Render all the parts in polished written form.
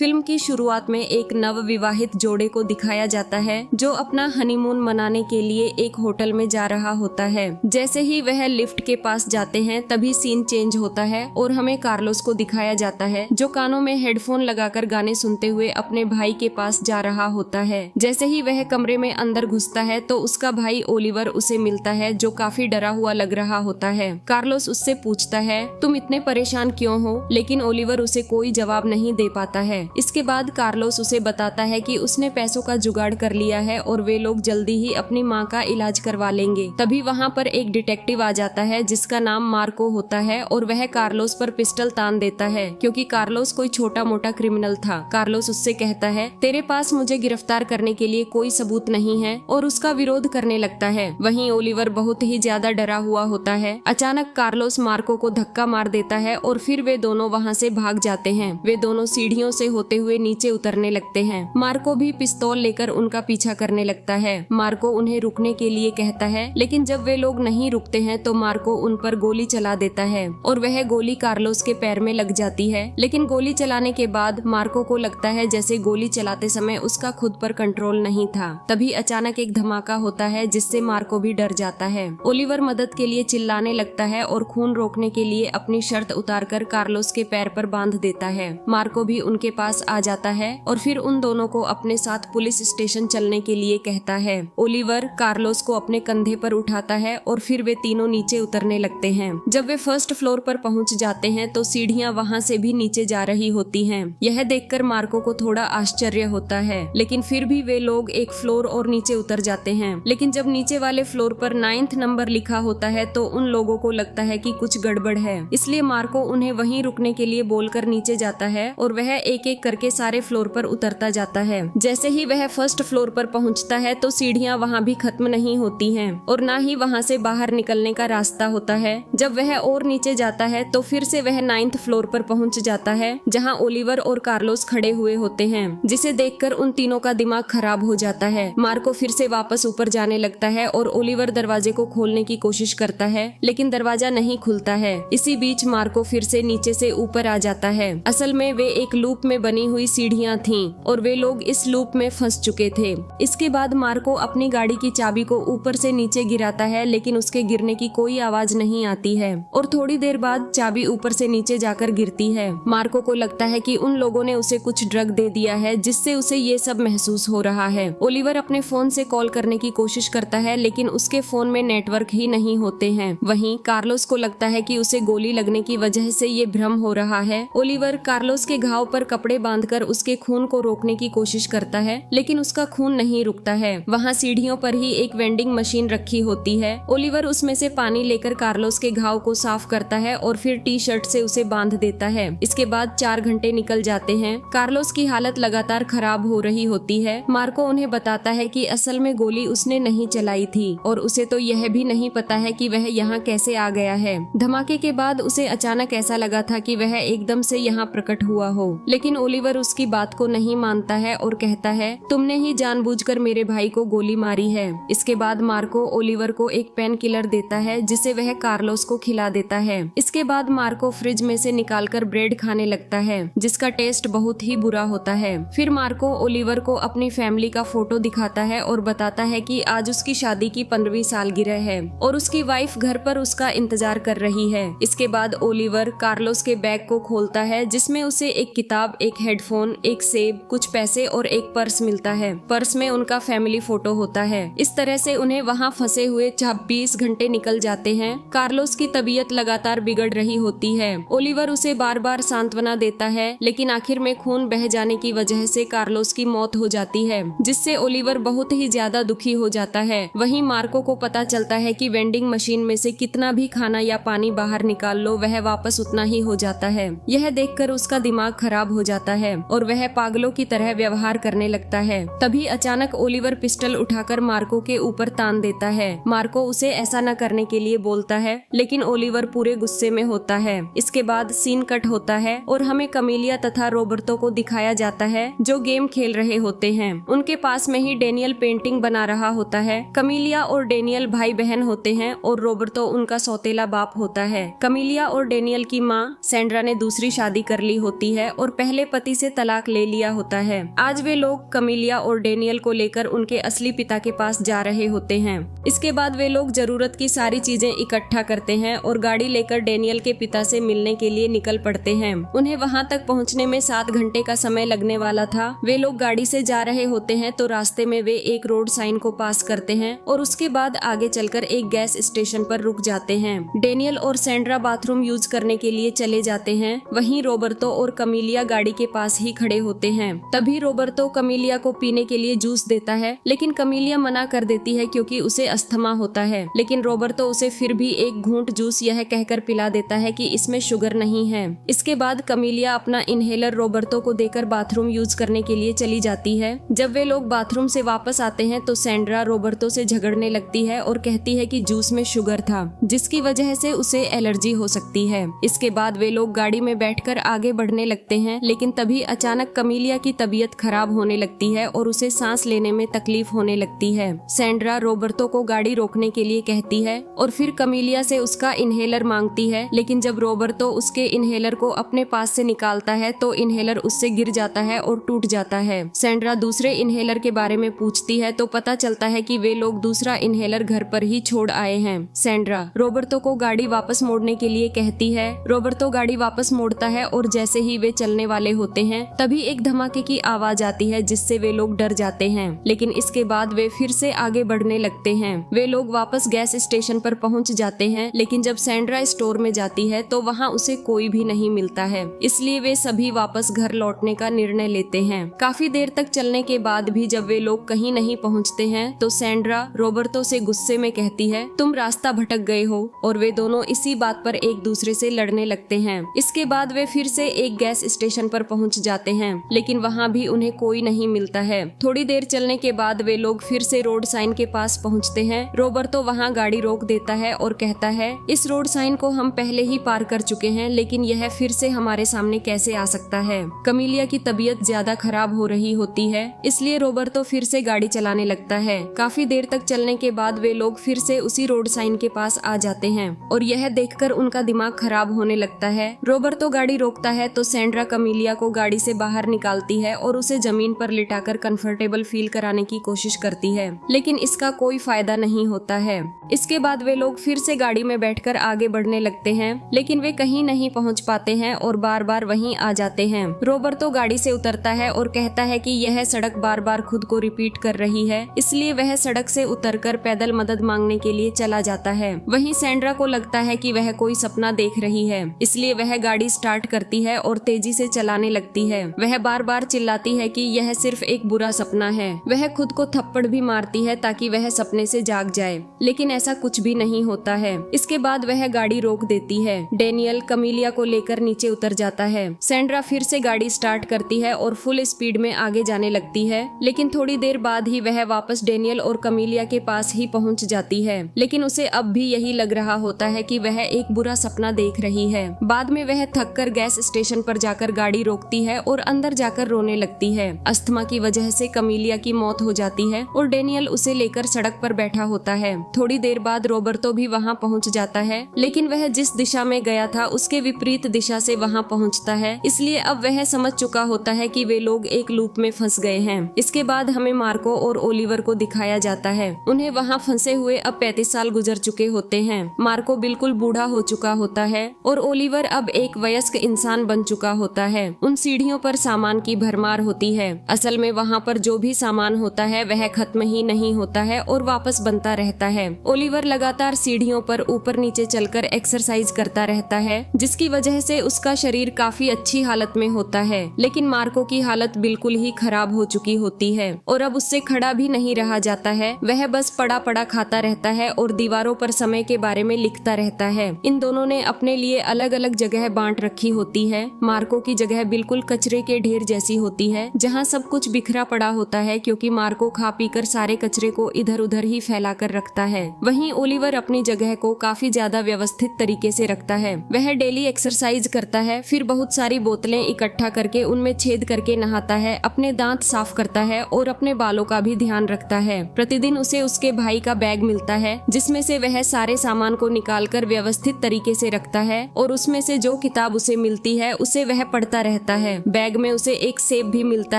Film की शुरुआत में एक नव विवाहित जोड़े को दिखाया जाता है जो अपना हनीमून मनाने के लिए एक होटल में जा रहा होता है। जैसे ही वह लिफ्ट के पास जाते हैं तभी सीन चेंज होता है और हमें कार्लोस को दिखाया जाता है जो कानों में हेडफोन लगाकर गाने सुनते हुए अपने भाई के पास जा रहा होता है। जैसे ही वह कमरे में अंदर घुसता है तो उसका भाई ओलिवर उसे मिलता है जो काफी डरा हुआ लग रहा होता है। कार्लोस उससे पूछता है तुम इतने परेशान क्यों हो, लेकिन ओलिवर उसे कोई जवाब नहीं दे पाता है। इसके बाद कार्लोस उसे बताता है कि उसने पैसों का जुगाड़ कर लिया है और वे लोग जल्दी ही अपनी माँ का इलाज करवा लेंगे। तभी वहाँ पर एक डिटेक्टिव आ जाता है जिसका नाम मार्को होता है और वह कार्लोस पर पिस्टल तान देता है क्योंकि कार्लोस कोई छोटा मोटा क्रिमिनल था। कार्लोस उससे कहता है तेरे पास मुझे गिरफ्तार करने के लिए कोई सबूत नहीं है और उसका विरोध करने लगता है। वहीं ओलिवर बहुत ही ज्यादा डरा हुआ होता है। अचानक कार्लोस मार्को को धक्का मार देता है और फिर वे दोनों वहाँ से भाग जाते हैं। वे दोनों सीढ़ियों से होते हुए नीचे उतरने लगते हैं। मार्को भी पिस्तौल लेकर उनका पीछा करने लगता है। मार्को उन्हें रुकने के लिए कहता है लेकिन जब वे लोग नहीं रुकते हैं तो मार्को उन पर गोली चला देता है और वह गोली कार्लोस के पैर में लग जाती है। लेकिन गोली चलाने के बाद मार्को को लगता है जैसे गोली चलाते समय उसका खुद पर कंट्रोल नहीं था। तभी अचानक एक धमाका होता है जिससे मार्को भी डर जाता है। ओलिवर मदद के लिए चिल्लाने लगता है और खून रोकने के लिए अपनी शर्ट उतारकर कार्लोस के पैर पर बांध देता है। मार्को भी उनके पास आ जाता है और फिर उन दोनों को अपने साथ पुलिस स्टेशन चलने के लिए कहता है। ओलिवर कार्लोस को अपने कंधे पर उठाता है और फिर वे तीनों नीचे उतरने लगते हैं। जब वे फर्स्ट फ्लोर पर पहुंच जाते हैं तो सीढ़ियां वहां से भी नीचे जा रही होती हैं। यह देखकर मार्को को थोड़ा आश्चर्य होता है, लेकिन फिर भी वे लोग एक फ्लोर और नीचे उतर जाते हैं। लेकिन जब नीचे वाले फ्लोर पर 9th नंबर लिखा होता है तो उन लोगों को लगता है कि कुछ गड़बड़ है, इसलिए मार्को उन्हें वहीं रुकने के लिए बोलकर नीचे जाता है और वह एक एक करके सारे फ्लोर पर उतरता जाता है। जैसे ही वह फर्स्ट फ्लोर पर पहुंचता है तो सीढ़ियां वहां भी खत्म नहीं होती हैं और ना ही वहां से बाहर निकलने का रास्ता होता है। जब वह और नीचे जाता है तो फिर से वह 9th फ्लोर पर पहुंच जाता है जहां ओलिवर और कार्लोस खड़े हुए होते हैं, जिसे देखकर उन तीनों का दिमाग खराब हो जाता है। मार्को फिर से वापस ऊपर जाने लगता है और ओलिवर दरवाजे को खोलने की कोशिश करता है लेकिन दरवाजा नहीं खुलता है। इसी बीच मार्को फिर से नीचे से ऊपर आ जाता है। असल में वे एक लूप में बनी हुई सीढ़ियां थीं और वे लोग इस लूप में फंस चुके थे। इसके बाद मार्को अपनी गाड़ी की चाबी को ऊपर से नीचे गिराता है लेकिन उसके गिरने की कोई आवाज नहीं आती है और थोड़ी देर बाद चाबी ऊपर से नीचे जाकर गिरती है। मार्को को लगता है कि उन लोगों ने उसे कुछ ड्रग दे दिया है जिससे उसे ये सब महसूस हो रहा है। ओलिवर अपने फोन से कॉल करने की कोशिश करता है लेकिन उसके फोन में नेटवर्क ही नहीं होते हैं। वहीं कार्लोस को लगता है कि उसे गोली लगने की वजह से ये भ्रम हो रहा है। ओलिवर कार्लोस के घाव पर कपड़े बांधकर उसके खून को रोकने की कोशिश करता है लेकिन उसका खून नहीं रुकता है। वहाँ सीढ़ियों पर ही एक वेंडिंग मशीन रखी होती है। ओलिवर उसमें से पानी लेकर कार्लोस के घाव को साफ करता है और फिर टी-शर्ट से उसे बांध देता है। इसके बाद 4 घंटे निकल जाते हैं। कार्लोस की हालत लगातार खराब हो रही होती है। मार्को उन्हें बताता है कि असल में गोली उसने नहीं चलाई थी और उसे तो यह भी नहीं पता है कि वह यहाँ कैसे आ गया है। धमाके के बाद उसे अचानक ऐसा लगा था कि वह एकदम से यहाँ प्रकट हुआ हो, लेकिन ओलिवर उसकी बात को नहीं मानता है और कहता है तुमने ही जानबूझकर मेरे भाई को गोली मारी है। इसके बाद मार्को ओलिवर को एक पेन किलर देता है जिसे वह कार्लोस को खिला देता है। इसके बाद मार्को फ्रिज में से निकालकर ब्रेड खाने लगता है जिसका टेस्ट बहुत ही बुरा होता है। फिर मार्को ओलिवर को अपनी फैमिली का फोटो दिखाता है और बताता है कि आज उसकी शादी की 15वीं सालगिरह है और उसकी वाइफ घर पर उसका इंतजार कर रही है। इसके बाद ओलिवर कार्लोस के बैग को खोलता है जिसमें उसे एक किताब, एक हेडफोन, एक सेब, कुछ पैसे और एक पर्स मिलता है। पर्स में उनका फैमिली फोटो होता है। इस तरह से उन्हें वहाँ फंसे हुए 26 घंटे निकल जाते हैं। कार्लोस की तबीयत लगातार बिगड़ रही होती है। ओलिवर उसे बार बार सांत्वना देता है लेकिन आखिर में खून बह जाने की वजह से कार्लोस की मौत हो जाती है जिससे ओलिवर बहुत ही ज्यादा दुखी हो जाता है। वहीं मार्को को पता चलता है कि वेंडिंग मशीन में से कितना भी खाना या पानी बाहर निकाल लो वह वापस उतना ही हो जाता है। यह देखकर उसका दिमाग खराब हो जाता है और वह पागलों की तरह व्यवहार करने लगता है। तभी अचानक ओलिवर पिस्टल उठाकर मार्को के ऊपर तान देता है। मार्को उसे ऐसा न करने के लिए बोलता है लेकिन ओलिवर पूरे गुस्से में होता है। इसके बाद सीन कट होता है और हमें कमीलिया तथा रोबर्तो को दिखाया जाता है जो गेम खेल रहे होते हैं। उनके पास में ही डेनियल पेंटिंग बना रहा होता है। कमीलिया और डेनियल भाई बहन होते हैं और रोबर्तो उनका सौतेला बाप होता है। कमीलिया और डेनियल की माँ सैंड्रा ने दूसरी शादी कर ली होती है और पहले पति से तलाक ले लिया होता है। आज वे लोग कमीलिया और डेनियल को लेकर उनके असली पिता के पास जा रहे होते हैं। इसके बाद वे लोग जरूरत की सारी चीजें इकट्ठा करते हैं और गाड़ी लेकर डेनियल के पिता से मिलने के लिए निकल पड़ते हैं। उन्हें वहां तक पहुंचने में 7 घंटे का समय लगने वाला था। वे लोग गाड़ी से जा रहे होते हैं तो रास्ते में वे एक रोड साइन को पास करते हैं और उसके बाद आगे चलकर एक गैस स्टेशन पर रुक जाते हैं। डेनियल और सैंड्रा बाथरूम यूज करने के लिए चले जाते हैं। वहीं रोबर्तो और कमीलिया गाड़ी के पास ही खड़े होते हैं। तभी रोबर्तो कमीलिया को पीने के लिए जूस देता है, लेकिन कमीलिया मना कर देती है क्योंकि उसे अस्थमा होता है। लेकिन रोबर्तो उसे फिर भी एक घूंट जूस यह कहकर पिला देता है कि इसमें शुगर नहीं है। इसके बाद कमीलिया अपना इनहेलर रोबर्तो को देकर बाथरूम यूज करने के लिए चली जाती है। जब वे लोग बाथरूम से वापस आते हैं तो सैंड्रा रोबर्तो से झगड़ने लगती है और कहती है कि जूस में शुगर था, जिसकी वजह से उसे एलर्जी हो सकती है। इसके बाद वे लोग गाड़ी में बैठकर आगे बढ़ने लगते हैं, लेकिन तभी अचानक कमीलिया की तबीयत खराब होने लगती है और उसे सांस लेने में तकलीफ होने लगती है। सैंड्रा रोबर्तो को गाड़ी रोकने के लिए कहती है और फिर कमीलिया से उसका इनहेलर मांगती है, लेकिन जब रोबर्तो उसके इनहेलर को अपने पास से निकालता है तो इनहेलर उससे गिर जाता है और टूट जाता है। सैंड्रा दूसरे इनहेलर के बारे में पूछती है तो पता चलता है कि वे लोग दूसरा इनहेलर घर पर ही छोड़ आए हैं। सैंड्रा रोबर्तो को गाड़ी वापस मोड़ने के लिए कहती है। रोबर्तो गाड़ी वापस मोड़ता है और जैसे ही वे चलने वाले होते हैं तभी एक धमाके की आवाज आती है, जिससे वे लोग डर जाते हैं। लेकिन इसके बाद वे फिर से आगे बढ़ने लगते हैं। वे लोग वापस गैस स्टेशन पर पहुंच जाते हैं, लेकिन जब सैंड्रा स्टोर में जाती है तो वहां उसे कोई भी नहीं मिलता है। इसलिए वे सभी वापस घर लौटने का निर्णय लेते हैं। काफी देर तक चलने के बाद भी जब वे लोग कहीं नहीं पहुंचते हैं तो सैंड्रा रोबर्तो से गुस्से में कहती है, तुम रास्ता भटक गए हो, और वे दोनों इसी बात पर एक दूसरे से लड़ने लगते हैं। इसके बाद वे फिर से एक गैस स्टेशन पर पहुंच जाते हैं, लेकिन वहां भी उन्हें कोई नहीं मिलता है। थोड़ी देर चलने के बाद वे लोग फिर से रोड साइन के पास पहुंचते हैं। रोबर्तो वहां गाड़ी रोक देता है और कहता है, इस रोड साइन को हम पहले ही पार कर चुके हैं, लेकिन यह फिर से हमारे सामने कैसे आ सकता है। कमीलिया की तबीयत ज्यादा खराब हो रही होती है, इसलिए रोबर्तो फिर से गाड़ी चलाने लगता है। काफी देर तक चलने के बाद वे लोग फिर से उसी रोड साइन के पास आ जाते हैं और यह देखकर उनका दिमाग खराब होने लगता है। रोबर्तो गाड़ी रोकता है तो सैंड्रा कमीलिया को गाड़ी से बाहर निकालती है और उसे जमीन पर लिटाकर कंफर्टेबल फील कराने की कोशिश करती है, लेकिन इसका कोई फायदा नहीं होता है। इसके बाद वे लोग फिर से गाड़ी में बैठकर आगे बढ़ने लगते हैं, लेकिन वे कहीं नहीं पहुंच पाते हैं और बार बार वहीं आ जाते हैं। रोबर्तो गाड़ी से उतरता है और कहता है कि यह सड़क बार बार खुद को रिपीट कर रही है, इसलिए वह सड़क से उतरकर पैदल मदद मांगने के लिए चला जाता है। वहीं सैंड्रा को लगता है कि वह कोई सपना देख रही है, इसलिए वह गाड़ी स्टार्ट करती है और तेजी से चलाने लगती है। वह बार बार चिल्लाती है कि यह सिर्फ एक बुरा सपना है। वह खुद को थप्पड़ भी मारती है ताकि वह सपने से जाग जाए, लेकिन ऐसा कुछ भी नहीं होता है। इसके बाद वह गाड़ी रोक देती है। डेनियल कमीलिया को लेकर नीचे उतर जाता है। सैंड्रा फिर से गाड़ी स्टार्ट करती है और फुल स्पीड में आगे जाने लगती है, लेकिन थोड़ी देर बाद ही वह वापस डेनियल और कमीलिया के पास ही पहुंच जाती है। लेकिन उसे अब भी यही लग रहा होता है कि वह एक बुरा सपना देख रही है। बाद में वह थककर गैस स्टेशन पर जाकर गाड़ी रोकती है और अंदर जाकर रोने लगती है। अस्थमा की वजह से कमीलिया की मौत हो जाती है और डेनियल उसे लेकर सड़क पर बैठा होता है। थोड़ी देर बाद रोबर्तो भी वहां पहुंच जाता है, लेकिन वह जिस दिशा में गया था उसके विपरीत दिशा से वहां पहुंचता है, इसलिए अब वह समझ चुका होता है कि वे लोग एक लूप में फंस गए हैं। इसके बाद हमें मार्को और ओलिवर को दिखाया जाता है। उन्हें वहां फंसे हुए अब 35 साल गुजर चुके होते हैं। मार्को बिल्कुल बूढ़ा हो चुका होता है और ओलिवर अब एक वयस्क इंसान बन चुका होता है। उन सीढ़ियों पर सामान की भरमार होती है। असल में वहाँ पर जो भी सामान होता है वह खत्म ही नहीं होता है और वापस बनता रहता है। ओलिवर लगातार सीढ़ियों पर ऊपर नीचे चलकर एक्सरसाइज करता रहता है, जिसकी वजह से उसका शरीर काफी अच्छी हालत में होता है। लेकिन मार्को की हालत बिल्कुल ही खराब हो चुकी होती है और अब उससे खड़ा भी नहीं रहा जाता है। वह बस पड़ा पड़ा खाता रहता है और दीवारों पर समय के बारे में लिखता रहता है। इन दोनों ने अपने लिए अलग अलग जगह बांट रखी होती है। मार्को की जगह बिल्कुल कचरे के ढेर जैसी होती है, जहाँ सब कुछ बिखरा पड़ा होता है, क्योंकि मार्को खा पीकर सारे कचरे को इधर उधर ही फैला कर रखता है। वहीं ओलिवर अपनी जगह को काफी ज्यादा व्यवस्थित तरीके से रखता है। वह डेली एक्सरसाइज करता है, फिर बहुत सारी बोतलें इकट्ठा करके उनमें छेद करके नहाता है, अपने दांत साफ करता है और अपने बालों का भी ध्यान रखता है। प्रतिदिन उसे उसके भाई का बैग मिलता है, जिसमें से वह सारे सामान को निकालकर व्यवस्थित तरीके से रखता है और उसमें से जो किताब उसे मिलती है उसे वह पढ़ता रहता है। बैग में उसे एक सेब भी मिलता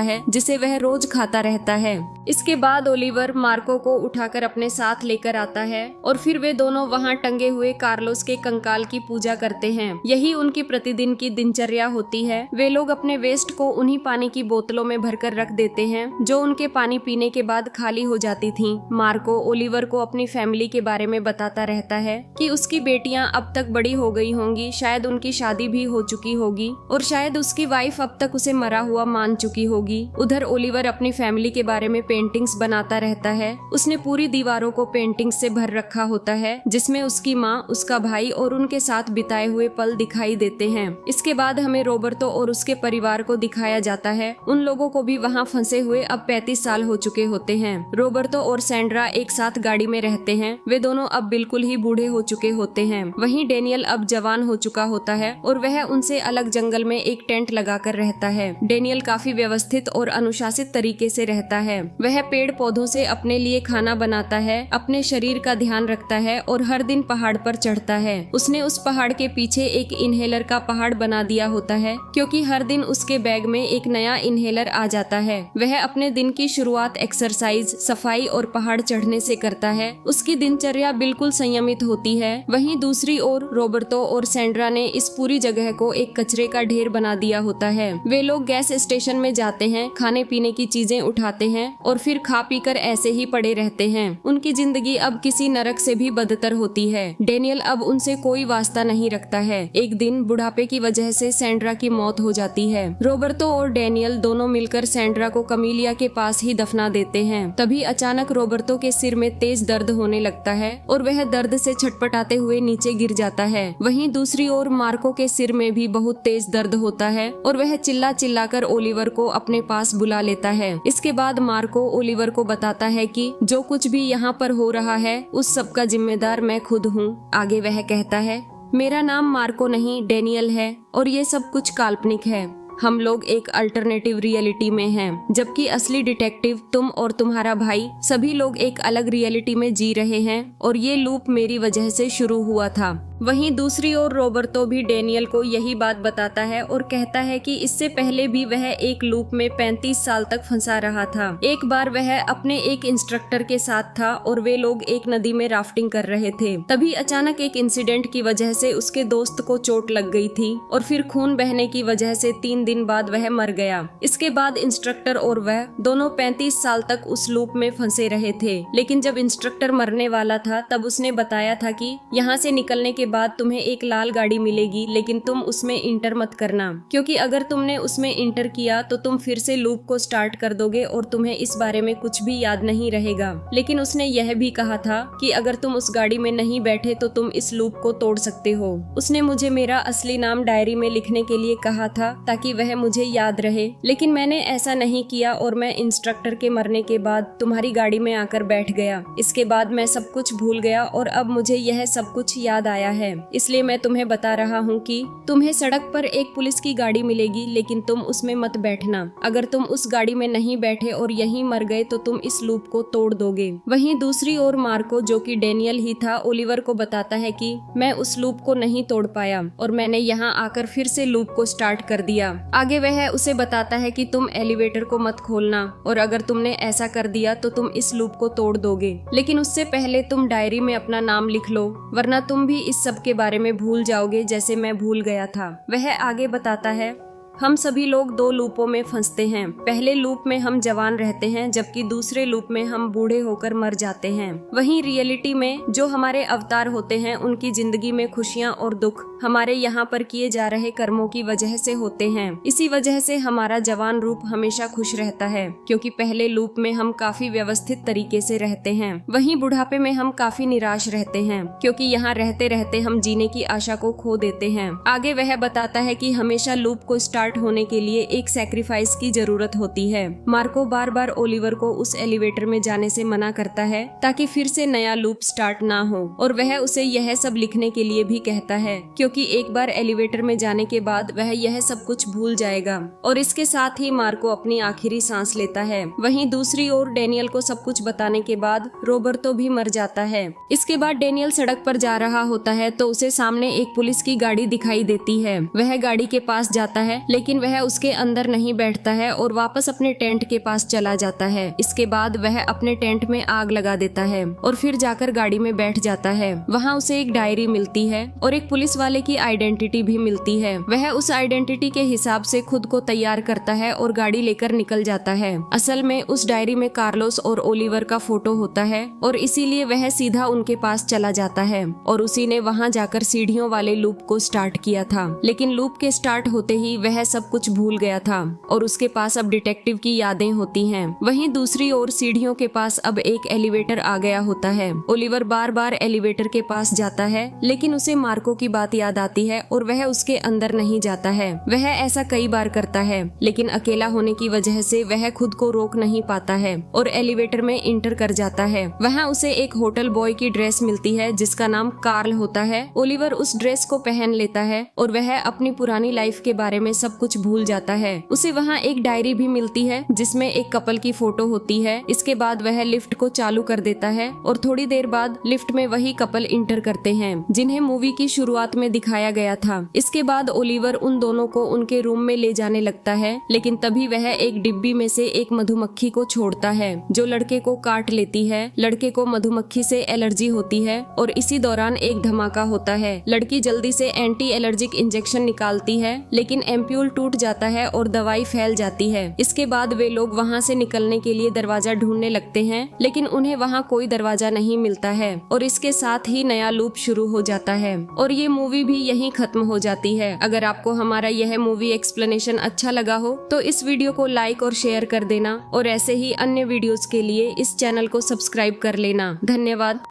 है जिसे वह रोज खाता रहता है। इसके बाद ओलिवर मार्को को उठाकर अपने साथ लेकर आता है और फिर वे दोनों वहाँ टंगे हुए कार्लोस के कंकाल की पूजा करते हैं। यही उनकी प्रतिदिन की दिनचर्या होती है। वे लोग अपने वेस्ट को उन्हीं पानी की बोतलों में भरकर रख देते हैं जो उनके पानी पीने के बाद खाली हो जाती थीं। मार्को ओलिवर को अपनी फैमिली के बारे में बताता रहता है कि उसकी बेटियां अब तक बड़ी हो गई होंगी, शायद उनकी शादी भी हो चुकी होगी और शायद उसकी वाइफ अब तक उसे मरा हुआ मान चुकी होगी। उधर ओलिवर अपनी फैमिली के बारे में पेंटिंग्स बनाता रहता है। उसने पूरी दीवारों को पेंटिंग्स से भर रखा होता है जिसमें उसकी माँ, उसका भाई और उनके साथ बिताए हुए पल दिखाई देते हैं। इसके बाद हमें रोबर्तो और उसके परिवार को दिखाया जाता है। उन लोगों को भी वहाँ फंसे हुए अब 35 साल हो चुके होते हैं। रोबर्तो और सैंड्रा एक साथ गाड़ी में रहते हैं। वे दोनों अब बिल्कुल ही बूढ़े हो चुके होते हैं। वहीं डेनियल अब जवान हो चुका होता है और वह उनसे अलग जंगल में एक टेंट लगाकर रहता है। डेनियल काफी व्यवस्थित और अनुशासित तरीके से रहता है। वह पेड़ पौधों से अपने लिए खाना बनाता है, अपने शरीर का ध्यान रखता है और हर दिन पहाड़ पर चढ़ता है। उसने उस पहाड़ के पीछे एक इनहेलर का पहाड़ बना दिया होता है क्योंकि हर दिन उसके बैग में एक नया इनहेलर आ जाता है। वह अपने दिन की शुरुआत एक्सरसाइज, सफाई और पहाड़ चढ़ने से करता है। उसकी दिनचर्या बिल्कुल संयमित होती है। वहीं दूसरी ओर रोबर्तो और सैंड्रा ने इस पूरी जगह को एक कचरे का ढेर बना दिया होता है। वे लोग गैस स्टेशन में जाते हैं, खाने पीने की चीजें उठाते हैं और फिर खा पी कर ऐसे ही पड़े रहते हैं। उनकी जिंदगी अब किसी नरक से भी बदतर होती है। डेनियल अब उनसे कोई वास्ता नहीं रखता है। एक दिन बुढ़ापे की वजह से सैंड्रा की मौत हो जाती है। रोबर्तो और डेनियल दोनों मिलकर सैंड्रा को कमीलिया के पास ही दफना देते हैं। तभी अचानक रोबर्तो के सिर में तेज दर्द होने लगता है और वह दर्द से छटपटाते हुए नीचे गिर जाता है। वहीं दूसरी ओर मार्को के सिर में भी बहुत तेज दर्द होता है और वह चिल्ला चिल्लाकर ओलिवर को अपने पास बुला लेता है। इसके बाद मार्को ओलिवर को बताता है कि जो कुछ भी यहाँ पर हो रहा है उस सब का जिम्मेदार मैं खुद हूँ। आगे वह कहता है, मेरा नाम मार्को नहीं डेनियल है और ये सब कुछ काल्पनिक है। हम लोग एक अल्टरनेटिव रियलिटी में हैं, जबकि असली डिटेक्टिव तुम और तुम्हारा भाई सभी लोग एक अलग रियलिटी में जी रहे हैं और ये लूप मेरी वजह से शुरू हुआ था। वहीं दूसरी ओर रोबर्तो भी डेनियल को यही बात बताता है और कहता है कि इससे पहले भी वह एक लूप में 35 साल तक फंसा रहा था। एक बार वह अपने एक इंस्ट्रक्टर के साथ था और वे लोग एक नदी में राफ्टिंग कर रहे थे। तभी अचानक एक इंसिडेंट की वजह से उसके दोस्त को चोट लग गई थी और फिर खून बहने की वजह से 3 दिन बाद वह मर गया। इसके बाद इंस्ट्रक्टर और वह दोनों 35 साल तक उस लूप में फंसे रहे थे। लेकिन जब इंस्ट्रक्टर मरने वाला था तब उसने बताया था कि यहाँ से निकलने के बाद तुम्हें एक लाल गाड़ी मिलेगी, लेकिन तुम उसमें इंटर मत करना, क्योंकि अगर तुमने उसमें इंटर किया तो तुम फिर से लूप को स्टार्ट कर दोगे और तुम्हें इस बारे में कुछ भी याद नहीं रहेगा। लेकिन उसने यह भी कहा था कि अगर तुम उस गाड़ी में नहीं बैठे तो तुम इस लूप को तोड़ सकते हो। उसने मुझे मेरा असली नाम डायरी में लिखने के लिए कहा था ताकि वह मुझे याद रहे, लेकिन मैंने ऐसा नहीं किया और मैं इंस्ट्रक्टर के मरने के बाद तुम्हारी गाड़ी में आकर बैठ गया। इसके बाद मैं सब कुछ भूल गया और अब मुझे यह सब कुछ याद आया है। इसलिए मैं तुम्हें बता रहा हूँ कि तुम्हें सड़क पर एक पुलिस की गाड़ी मिलेगी, लेकिन तुम उसमें मत बैठना। अगर तुम उस गाड़ी में नहीं बैठे और यहीं मर गए तो तुम इस लूप को तोड़ दोगे। वहीं दूसरी ओर मार्को, जो कि डेनियल ही था, ओलिवर को बताता है कि मैं उस लूप को नहीं तोड़ पाया और मैंने यहाँ आकर फिर से लूप को स्टार्ट कर दिया। आगे वह उसे बताता है कि तुम एलिवेटर को मत खोलना और अगर तुमने ऐसा कर दिया तो तुम इस लूप को तोड़ दोगे, लेकिन उससे पहले तुम डायरी में अपना नाम लिख लो, वरना तुम भी इस सब के बारे में भूल जाओगे जैसे मैं भूल गया था। वह आगे बताता है, हम सभी लोग 2 लूपों में फंसते हैं। पहले लूप में हम जवान रहते हैं, जबकि दूसरे लूप में हम बूढ़े होकर मर जाते हैं। वहीं रियलिटी में जो हमारे अवतार होते हैं उनकी जिंदगी में खुशियां और दुख हमारे यहाँ पर किए जा रहे कर्मों की वजह से होते हैं। इसी वजह से हमारा जवान रूप हमेशा खुश रहता है, क्योंकि पहले लूप में हम काफी व्यवस्थित तरीके से रहते हैं। वहीं बुढ़ापे में हम काफी निराश रहते हैं, क्योंकि यहाँ रहते रहते हम जीने की आशा को खो देते हैं। आगे वह बताता है कि हमेशा लूप को स्टार्ट होने के लिए एक सैक्रिफाइस की जरूरत होती है। मार्को बार बार ओलिवर को उस एलिवेटर में जाने से मना करता है ताकि फिर से नया लूप स्टार्ट ना हो, और वह उसे यह सब लिखने के लिए भी कहता है, क्योंकि क्योंकि एक बार एलिवेटर में जाने के बाद वह यह सब कुछ भूल जाएगा और इसके साथ ही मार्को अपनी आखिरी सांस लेता है। वहीं दूसरी ओर डेनियल को सब कुछ बताने के बाद रॉबर्टो भी मर जाता है। इसके बाद डेनियल सड़क पर जा रहा होता है तो उसे सामने एक पुलिस की गाड़ी दिखाई देती है। वह गाड़ी के पास जाता है लेकिन वह उसके अंदर नहीं बैठता है और वापस अपने टेंट के पास चला जाता है। इसके बाद वह अपने टेंट में आग लगा देता है और फिर जाकर गाड़ी में बैठ जाता है। वहाँ उसे एक डायरी मिलती है और एक पुलिस वाले की आइडेंटिटी भी मिलती है। वह उस आइडेंटिटी के हिसाब से खुद को तैयार करता है और गाड़ी लेकर निकल जाता है। असल में उस डायरी में कार्लोस और ओलिवर का फोटो होता है और इसीलिए वह सीधा उनके पास चला जाता है और उसी ने वहाँ जाकर सीढ़ियों वाले लूप को स्टार्ट किया था। लेकिन लूप के स्टार्ट होते ही वह सब कुछ भूल गया था और उसके पास अब डिटेक्टिव की यादें होती हैं। वहीं दूसरी ओर सीढ़ियों के पास अब एक एलिवेटर आ गया होता है। ओलिवर बार बार एलिवेटर के पास जाता है लेकिन उसे मार्को की बात याद आती है और वह उसके अंदर नहीं जाता है। वह ऐसा कई बार करता है लेकिन अकेला होने की वजह से वह खुद को रोक नहीं पाता है और एलिवेटर में इंटर कर जाता है। वहाँ उसे एक होटल बॉय की ड्रेस मिलती है जिसका नाम कार्ल होता है। ओलिवर उस ड्रेस को पहन लेता है और वह अपनी पुरानी लाइफ के बारे में सब कुछ भूल जाता है। उसे वहाँ एक डायरी भी मिलती है जिसमें एक कपल की फोटो होती है। इसके बाद वह लिफ्ट को चालू कर देता है और थोड़ी देर बाद लिफ्ट में वही कपल इंटर करते हैं जिन्हें मूवी की शुरुआत में दिखाया गया था। इसके बाद ओलिवर उन दोनों को उनके रूम में ले जाने लगता है लेकिन तभी वह एक डिब्बी में से एक मधुमक्खी को छोड़ता है जो लड़के को काट लेती है। लड़के को मधुमक्खी से एलर्जी होती है और इसी दौरान एक धमाका होता है। लड़की जल्दी से एंटी एलर्जिक इंजेक्शन निकालती है लेकिन एम्प्यूल टूट जाता है और दवाई फैल जाती है। इसके बाद वे लोग वहाँ से निकलने के लिए दरवाजा ढूंढने लगते हैं लेकिन उन्हें वहाँ कोई दरवाजा नहीं मिलता है और इसके साथ ही नया लूप शुरू हो जाता है और ये मूवी भी यहीं खत्म हो जाती है। अगर आपको हमारा यह मूवी एक्सप्लेनेशन अच्छा लगा हो तो इस वीडियो को लाइक और शेयर कर देना और ऐसे ही अन्य वीडियोस के लिए इस चैनल को सब्सक्राइब कर लेना। धन्यवाद।